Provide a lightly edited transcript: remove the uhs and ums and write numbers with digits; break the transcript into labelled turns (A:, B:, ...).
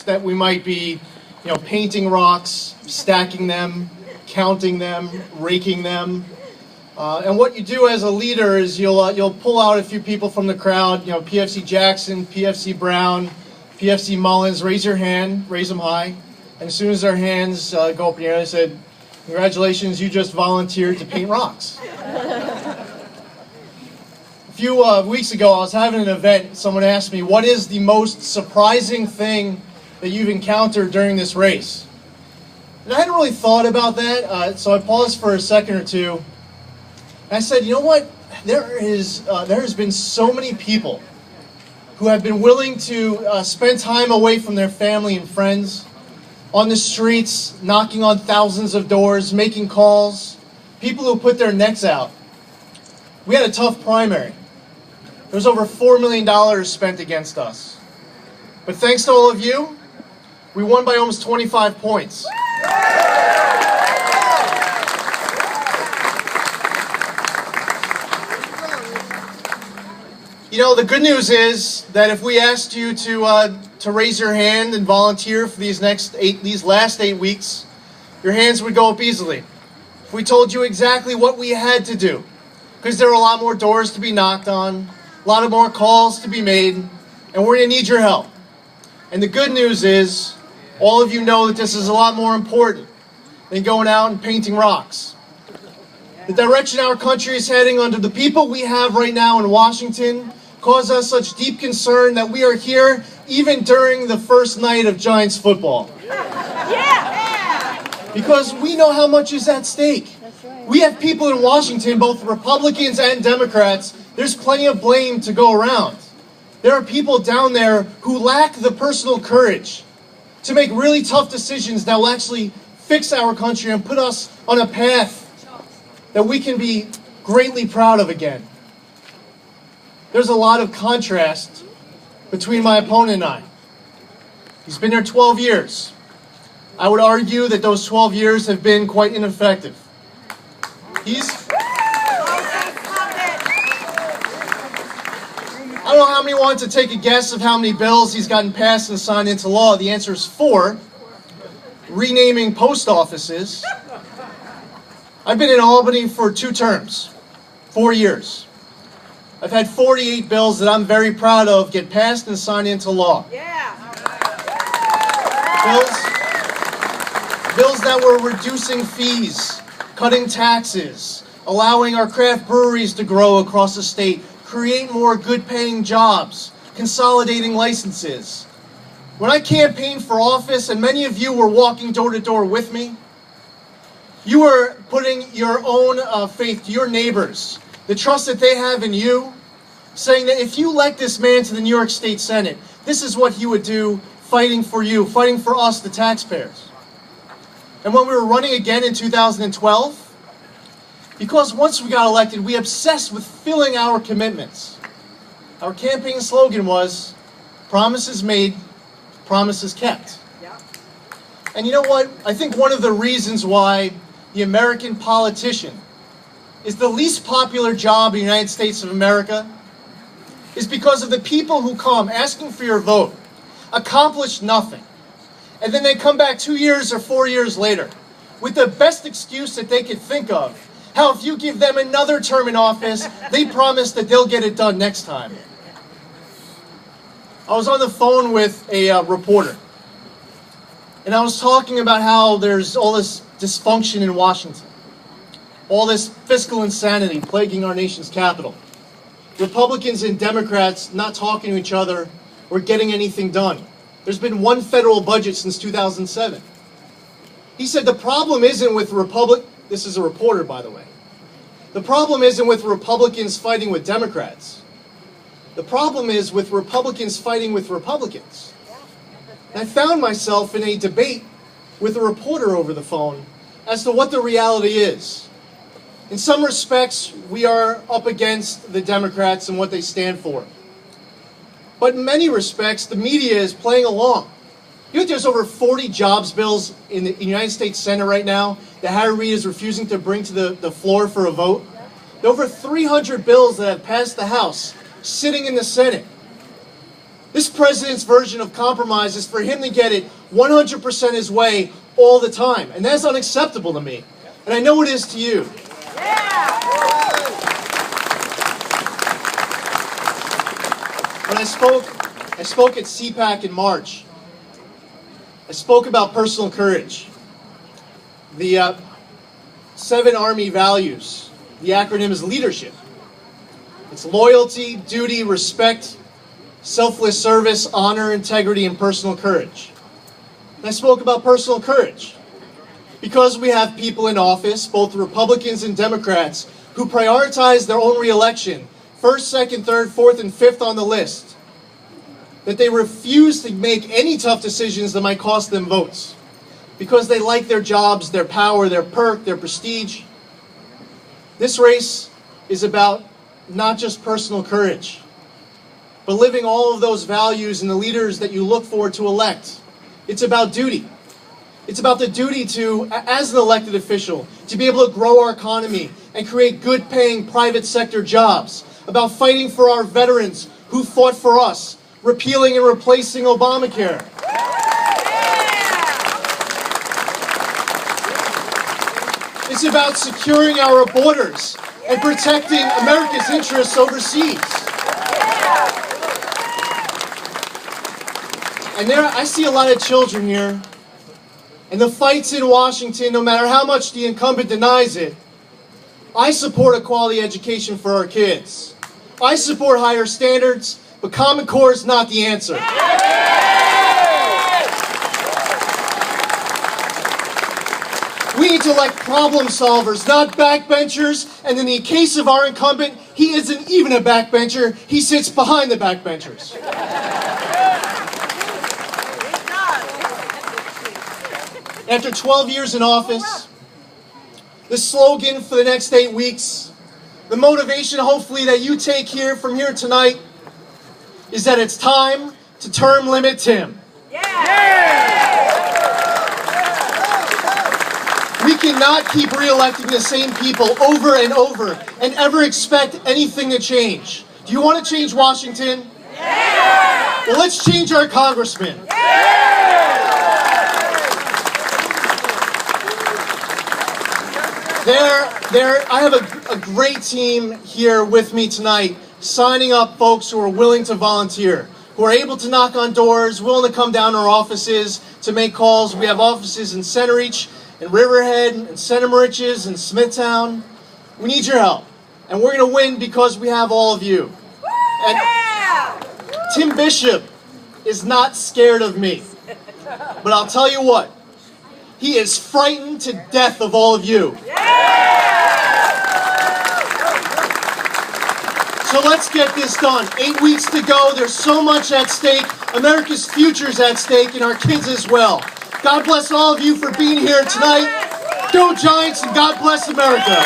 A: that we might be, painting rocks, stacking them, counting them, raking them. And what you do as a leader is you'll pull out a few people from the crowd, PFC Jackson, PFC Brown, PFC Mullins, raise your hand, raise them high. And as soon as their hands go up in the air, they said, "Congratulations, you just volunteered to paint rocks." A few weeks ago, I was having an event. Someone asked me, "What is the most surprising thing that you've encountered during this race?" And I hadn't really thought about that, so I paused for a second or two. And I said, "You know what? There has been so many people who have been willing to spend time away from their family and friends, on the streets, knocking on thousands of doors, making calls, people who put their necks out." We had a tough primary. There was over $4 million spent against us. But thanks to all of you, we won by almost 25 points. The good news is that if we asked you to raise your hand and volunteer for these last 8 weeks, your hands would go up easily. If we told you exactly what we had to do, because there are a lot more doors to be knocked on, a lot of more calls to be made, and we're going to need your help. And the good news is, all of you know that this is a lot more important than going out and painting rocks. The direction our country is heading under the people we have right now in Washington cause us such deep concern that we are here even during the first night of Giants football. Yeah! Because we know how much is at stake. We have people in Washington, both Republicans and Democrats. There's plenty of blame to go around. There are people down there who lack the personal courage to make really tough decisions that will actually fix our country and put us on a path that we can be greatly proud of again. There's a lot of contrast between my opponent and I. He's been there 12 years. I would argue that those 12 years have been quite ineffective. I don't know how many want to take a guess of how many bills he's gotten passed and signed into law. The answer is 4. Renaming post offices. I've been in Albany for 2 terms, 4 years. I've had 48 bills that I'm very proud of get passed and signed into law. Yeah. Bills that were reducing fees, cutting taxes, allowing our craft breweries to grow across the state, create more good-paying jobs, consolidating licenses. When I campaigned for office, and many of you were walking door to door with me, you were putting your own faith to your neighbors, the trust that they have in you, saying that if you elect this man to the New York State Senate, this is what he would do, fighting for you, fighting for us, the taxpayers. And when we were running again in 2012, because once we got elected, we obsessed with filling our commitments. Our campaign slogan was, "Promises made, promises kept." And you know what? I think one of the reasons why the American politician is the least popular job in the United States of America is because of the people who come asking for your vote, accomplish nothing, and then they come back 2 years or 4 years later with the best excuse that they could think of, how if you give them another term in office, they promise that they'll get it done next time. I was on the phone with a reporter, and I was talking about how there's all this dysfunction in Washington, all this fiscal insanity plaguing our nation's capital. Republicans and Democrats not talking to each other or getting anything done. There's been one federal budget since 2007. He said the problem isn't with this is a reporter, by the way. The problem isn't with Republicans fighting with Democrats. The problem is with Republicans fighting with Republicans. And I found myself in a debate with a reporter over the phone as to what the reality is. In some respects, we are up against the Democrats and what they stand for. But in many respects, the media is playing along. You know, there's over 40 jobs bills in the United States Senate right now that Harry Reid is refusing to bring to the floor for a vote. There are over 300 bills that have passed the House, sitting in the Senate. This president's version of compromise is for him to get it 100% his way all the time. And that's unacceptable to me. And I know it is to you. When I spoke at CPAC in March. I spoke about personal courage. The 7 Army values. The acronym is leadership. It's loyalty, duty, respect, selfless service, honor, integrity, and personal courage. And I spoke about personal courage because we have people in office, both Republicans and Democrats, who prioritize their own re-election, first, second, third, fourth, and fifth on the list, that they refuse to make any tough decisions that might cost them votes because they like their jobs, their power, their perk, their prestige. This race is about not just personal courage, but living all of those values in the leaders that you look forward to elect. It's about duty. It's about the duty to, as an elected official, to be able to grow our economy and create good-paying private sector jobs. About fighting for our veterans who fought for us, repealing and replacing Obamacare. It's about securing our borders and protecting America's interests overseas. And I see a lot of children here, and the fights in Washington, no matter how much the incumbent denies it, I support a quality education for our kids. I support higher standards, but Common Core is not the answer. We need to elect problem solvers, not backbenchers. And in the case of our incumbent, he isn't even a backbencher. He sits behind the backbenchers. After 12 years in office, the slogan for the next 8 weeks, the motivation hopefully that you take here from here tonight, is that it's time to term limit Tim. We cannot keep re-electing the same people over and over and ever expect anything to change. Do you want to change Washington? Well, let's change our congressman. I have a great team here with me tonight, signing up folks who are willing to volunteer, who are able to knock on doors, willing to come down to our offices to make calls. We have offices in Centereach, in Riverhead, in Centereach, in Smithtown. We need your help, and we're going to win because we have all of you. And Tim Bishop is not scared of me, but I'll tell you what, he is frightened to death of all of you. So let's get this done. 8 weeks to go. There's so much at stake. America's future is at stake, and our kids as well. God bless all of you for being here tonight. Go Giants, and God bless America.